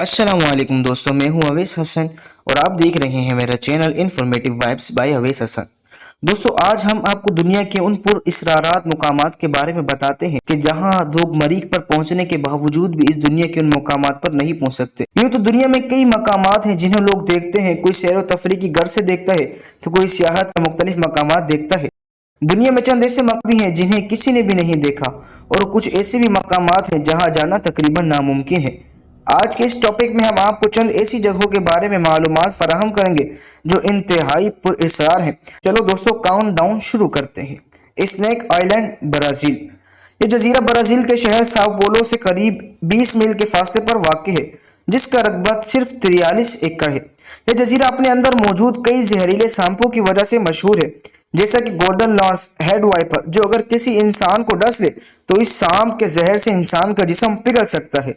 अस्सलाम वालेकुम दोस्तों, मैं हूं अवैस हसन और आप देख रहे हैं मेरा channel informative vibes by Awais Hasan. दोस्तों, आज हम आपको दुनिया के उन पुरअसरारात मुकामात के बारे में बताते हैं कि जहां लोग मरीख पर पहुंचने के बावजूद भी इस दुनिया के उन मुकामात पर नहीं पहुंच सकते। यूं तो दुनिया में कई मकामात हैं जिन्हें लोग देखते हैं। कोई सैर व तफरी की गर्ज से देखता है तो कोई सियाहत के मुख्तलिफ मकामात देखता है। दुनिया में चंद ऐसे मकाम भी हैं जिन्हें किसी ने भी नहीं देखा और कुछ ऐसे भी मकामात हैं जहां जाना तकरीबन नामुमकिन है। आज के इस टॉपिक में हम आपको चंद ऐसी जगहों के बारे में मालूमात फराहम करेंगे जो इंतहाई पुरअसरार हैं। चलो दोस्तों, काउंट डाउन शुरू करते हैं। Snake island, Brazil. ये जजीरा ब्राज़ील के शहर साओ पोलो से करीब 20 मील के फासले पर वाक़ है, जिसका रकबा सिर्फ 43 एकड़ है। यह जजीरा अपने अंदर मौजूद कई जहरीले सांपों की वजह से मशहूर है, जैसा कि गोल्डन लॉन्स हेड वाइपर, जो अगर किसी इंसान को डस ले तो इस सांप के जहर से इंसान का जिस्म पिघल सकता है।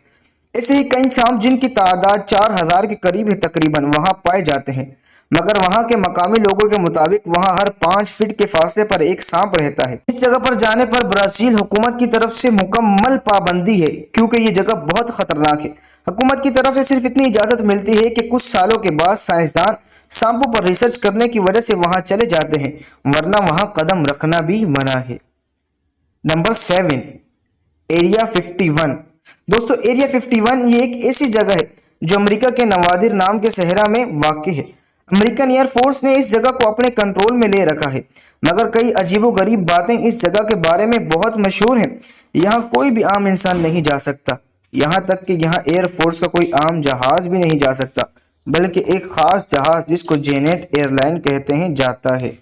ऐसे ही कई सांप जिनकी तादाद 4000 के करीब है तकरीबन वहां पाए जाते हैं, मगर वहां के मकामी लोगों के मुताबिक वहां हर 5 फीट के फासले पर एक सांप रहता है। इस जगह पर जाने पर ब्राजील हुकूमत की तरफ से मुकम्मल पाबंदी है, क्योंकि ये जगह बहुत खतरनाक है। हुकूमत की तरफ से सिर्फ इतनी इजाजत मिलती है कि कुछ सालों के बाद साइंसदान सांपों पर रिसर्च करने की वजह से वहां चले जाते हैं, वरना वहां कदम रखना भी मना है। Number 7, area 51। दोस्तों, एरिया 51 ये एक ऐसी जगह है जो अमेरिका के नवादिर नाम के सहरा में वाक़ है। अमेरिकन एयरफोर्स ने इस जगह को अपने कंट्रोल में ले रखा है, मगर कई अजीबोगरीब बातें इस जगह के बारे में बहुत मशहूर हैं। यहाँ कोई भी आम इंसान नहीं जा सकता, यहाँ तक कि यहाँ एयरफोर्स का कोई आम जहाज भी नहीं जा सकता, बल्कि एक खास जहाज जिसको जेनेट एयरलाइन कहते हैं जाता है।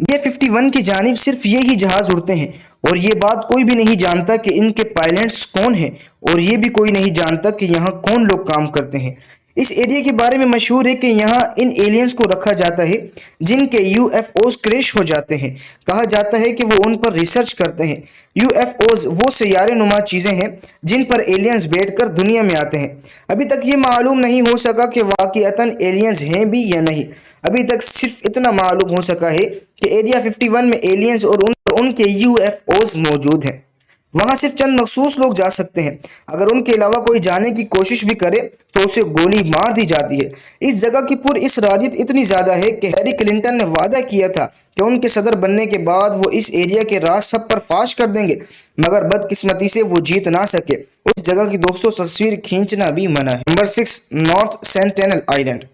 ये 51 की जानिब सिर्फ ये ही जहाज उड़ते हैं और ये बात कोई भी नहीं जानता कि इनके पायलट्स कौन हैं, और ये भी कोई नहीं जानता कि यहाँ कौन लोग काम करते हैं। इस एरिया के बारे में मशहूर है कि यहाँ इन एलियंस को रखा जाता है जिनके यूएफओज क्रैश हो जाते हैं। कहा जाता है कि वो उन पर रिसर्च करते हैं। यूएफओज वो सैयारे नुमा चीज़ें हैं जिन पर एलियंस बैठकर दुनिया में आते हैं। अभी तक ये मालूम नहीं हो सका कि वाक़ईतन एलियंस हैं भी या नहीं। अभी तक सिर्फ इतना मालूम हो सका है कि एरिया 51 में एलियंस और उनके यूएफओज मौजूद हैं। वहां सिर्फ चंद मखसूस लोग जा सकते हैं। अगर उनके अलावा कोई जाने की कोशिश भी करे तो उसे गोली मार दी जाती है। इस जगह की पुरअसरारियत इतनी ज़्यादा है कि हैरी क्लिंटन ने वादा किया था कि उनके सदर बनने के बाद वो इस एरिया के राज सब पर फाश कर देंगे, मगर बदकिस्मती से वो जीत ना सके। उस जगह की दोस्तों तस्वीर खींचना भी मना है। Number 6, north sentinel island.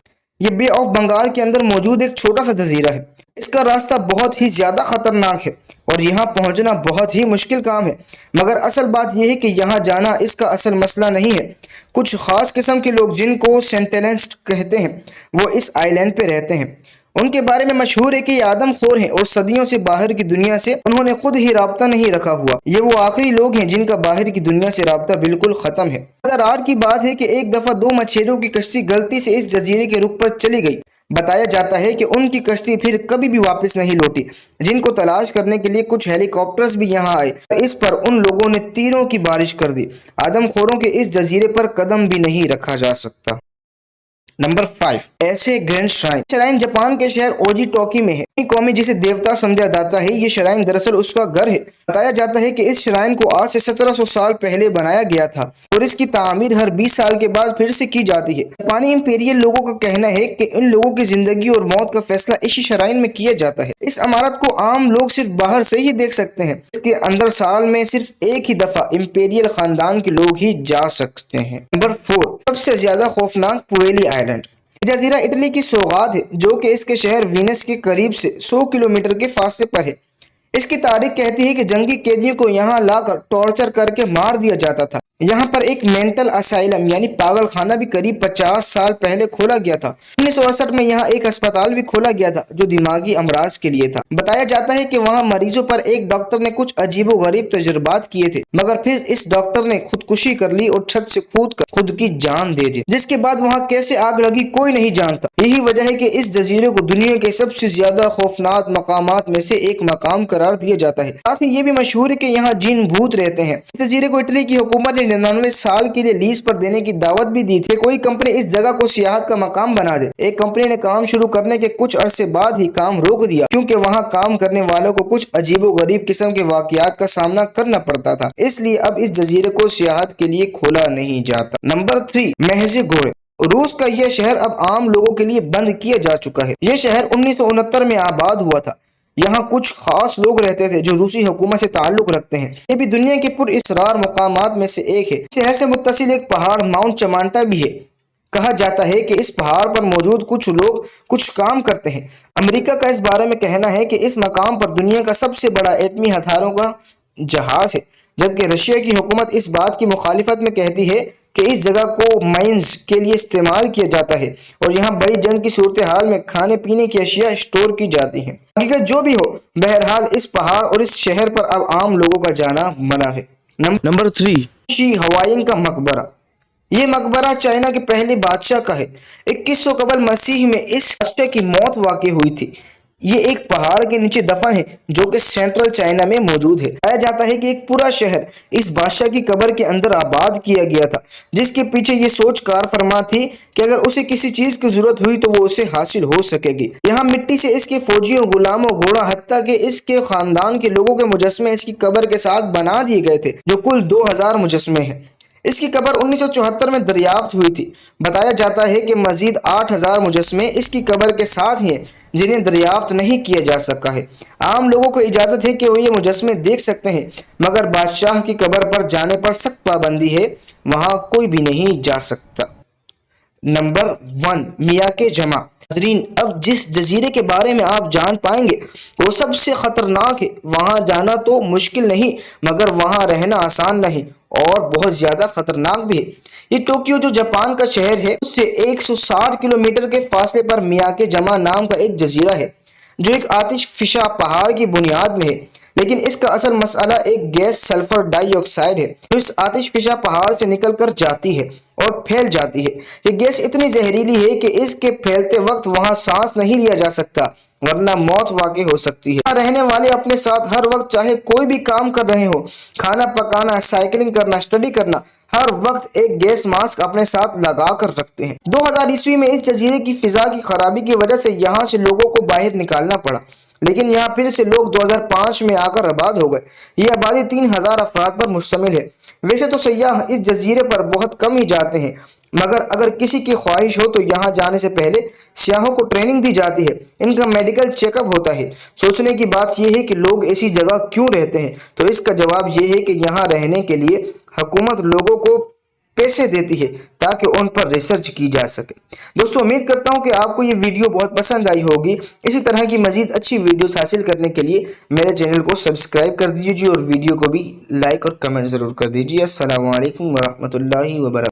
ये बे ऑफ बंगाल के अंदर मौजूद एक छोटा सा जजीरा है। इसका रास्ता बहुत ही ज़्यादा खतरनाक है और यहाँ पहुँचना बहुत ही मुश्किल काम है, मगर असल बात यह है कि यहाँ जाना इसका असल मसला नहीं है। कुछ ख़ास किस्म के लोग जिनको सेंटिनेलिस्ट कहते हैं वो इस आइलैंड पे रहते हैं। उनके बारे में मशहूर है कि ये आदमखोर हैं और सदियों से बाहर की दुनिया से उन्होंने खुद ही राब्ता नहीं रखा हुआ। ये वो आखिरी लोग हैं जिनका बाहर की दुनिया से राब्ता बिल्कुल ख़त्म है। 2008 की बात है कि एक दफ़ा 2 मछेरों की कश्ती गलती से इस जजीरे के रुख पर चली गई। बताया जाता है कि उनकी कश्ती फिर कभी भी वापस नहीं लौटी। जिनको तलाश करने के लिए कुछ हेलीकॉप्टर्स भी यहाँ आए, इस पर उन लोगों ने तीरों की बारिश कर दी। आदमखोरों के इस जजीरे पर कदम भी नहीं रखा जा सकता। नंबर 5, ऐसे ग्रैंड श्राइन। श्राइन जापान के शहर ओजी टोकी में है। कौमी जिसे देवता समझा जाता है, ये श्राइन दरअसल उसका घर है। बताया जाता है कि इस श्राइन को आज से 1700 साल पहले बनाया गया था और इसकी तामीर हर 20 साल के बाद फिर से की जाती है। जापानी इंपीरियल लोगों का कहना है कि इन लोगों की जिंदगी और मौत का फैसला इसी श्राइन में किया जाता है। इस इमारत को आम लोग सिर्फ बाहर से ही देख सकते हैं। इसके अंदर साल में सिर्फ एक ही दफा इंपीरियल खानदान के लोग ही जा सकते हैं। नंबर 4, सबसे ज्यादा खौफनाक पुएली आइलैंड। जजीरा इटली की सौगात है जो कि इसके शहर वीनस के करीब से 100 किलोमीटर के फासले पर है। इसकी तारीख कहती है कि जंगी कैदियों को यहाँ लाकर टॉर्चर करके मार दिया जाता था। यहाँ पर एक मेंटल असाइलम यानी पागल खाना भी करीब 50 साल पहले खोला गया था। 1968 में यहाँ एक अस्पताल भी खोला गया था जो दिमागी अमराज के लिए था। बताया जाता है कि वहाँ मरीजों पर एक डॉक्टर ने कुछ अजीबोगरीब तजुर्बात किए थे, मगर फिर इस डॉक्टर ने खुदकुशी कर ली और छत से कूद कर खुद की जान दे दी, जिसके बाद वहाँ कैसे आग लगी कोई नहीं जानता। यही वजह है कि इस जजीरे को दुनिया के सबसे ज्यादा खौफनाक मकामात में से एक मकाम करार दिया जाता है। साथ ही ये भी मशहूर है कि यहाँ जिन भूत रहते हैं। इस जजीरे को इटली की हुकूमत ने 99 साल के लिए लीज पर देने की दावत भी दी थी। कोई कंपनी इस जगह को सियाहत का मकाम बना दे। एक कंपनी ने काम शुरू करने के कुछ अरसे बाद ही काम रोक दिया क्योंकि वहां काम करने वालों को कुछ अजीबोगरीब किस्म के वाकयात का सामना करना पड़ता था, इसलिए अब इस जजीरे को सियाहत के लिए खोला नहीं जाता। नंबर 3, महज़े घोड़े। रूस का यह शहर अब आम लोगों के लिए बंद किया जा चुका है। यह शहर 1969 में आबाद हुआ था। यहाँ कुछ खास लोग रहते थे जो रूसी हुकूमत से ताल्लुक रखते हैं। ये भी दुनिया के पुरअसरार मकामात में से एक है। शहर से मुत्तसिल एक पहाड़ माउंट चमांटा भी है। कहा जाता है कि इस पहाड़ पर मौजूद कुछ लोग कुछ काम करते हैं। अमेरिका का इस बारे में कहना है कि इस मकाम पर दुनिया का सबसे बड़ा एटमी हथियारों का जहाज है, जबकि रशिया की हुकूमत इस बात की मुखालिफत में कहती है कि इस जगह को माइंस के लिए इस्तेमाल किया जाता है और यहाँ बड़ी जंग की सूरत हाल में खाने पीने की अशिया स्टोर की जाती हैं। हकीकत जो भी हो, बहरहाल इस पहाड़ और इस शहर पर अब आम लोगों का जाना मना है। नंबर 3, शी हवाइन का मकबरा। ये मकबरा चाइना के पहले बादशाह का है। 2100 कबल मसीह में इस बादशाह की मौत वाक़ई हुई थी। ये एक पहाड़ के नीचे दफन है जो कि सेंट्रल चाइना में मौजूद है। कहा जाता है कि एक पूरा शहर इस बादशाह की कब्र के अंदर आबाद किया गया था, जिसके पीछे ये सोच कार फरमा थी कि अगर उसे किसी चीज की जरूरत हुई तो वो उसे हासिल हो सकेगी। यहाँ मिट्टी से इसके फौजियों, गुलामों, घोड़ा, हत्ता के इसके खानदान के लोगों के मुजस्मे इसकी कब्र के साथ बना दिए गए थे, जो कुल 2000 मुजस्मे हैं। इसकी कब्र 1974 में दरियाफ्त हुई थी। बताया जाता है कि मजीद 8000 मुजस्मे इसकी कब्र के साथ हैं जिन्हें दरियाफ्त नहीं किया जा सका है। आम लोगों को इजाज़त है कि वो ये मुजस्मे देख सकते हैं, मगर बादशाह की कब्र पर जाने पर सख्त पाबंदी है, वहाँ कोई भी नहीं जा सकता। नंबर 1, मियाके जमा। नाज़रीन, अब जिस जजीरे के बारे में आप जान पाएंगे वो सबसे ख़तरनाक है। वहाँ जाना तो मुश्किल नहीं, मगर वहाँ रहना आसान नहीं और बहुत ज़्यादा ख़तरनाक भी है। ये टोक्यो जो जापान का शहर है उससे 160 किलोमीटर के फासले पर मियाके जमा नाम का एक जजीरा है, जो एक आतिशफिशा पहाड़ की बुनियाद में है। लेकिन इसका असल मसला एक गैस सल्फर डाइऑक्साइड है जो इस आतिशफिशा पहाड़ से निकल कर जाती है और फैल जाती है। ये गैस इतनी जहरीली है कि इसके फैलते वक्त वहां सांस नहीं लिया जा सकता, वरना मौत वाकई हो सकती है। यहाँ रहने वाले अपने साथ हर वक्त, चाहे कोई भी काम कर रहे हो, खाना पकाना, साइकिलिंग करना, स्टडी करना, हर वक्त एक गैस मास्क अपने साथ लगा कर रखते हैं। 2000 ईस्वी में इस जजीरे की फिजा की खराबी की वजह से यहाँ से लोगों को बाहर निकालना पड़ा, लेकिन यहाँ फिर से लोग 2005 में आकर आबाद हो गए। ये आबादी 3000 अफराद पर मुश्तमिल है। वैसे तो सयाह इस जजीरे पर बहुत कम ही जाते हैं, मगर अगर किसी की ख्वाहिश हो तो यहाँ जाने से पहले सियाहों को ट्रेनिंग दी जाती है। इनका मेडिकल चेकअप होता है। सोचने की बात यह है कि लोग ऐसी जगह क्यों रहते हैं, तो इसका जवाब यह है कि यहाँ रहने के लिए हुकूमत लोगों को पैसे देती है ताकि उन पर रिसर्च की जा सके। दोस्तों, उम्मीद करता हूँ कि आपको ये वीडियो बहुत पसंद आई होगी। इसी तरह की मजीद अच्छी वीडियोस हासिल करने के लिए मेरे चैनल को सब्सक्राइब कर दीजिए और वीडियो को भी लाइक और कमेंट ज़रूर कर दीजिए। अस्सलामु अलैकुम वरहमतुल्लाहि वबरकातुहू।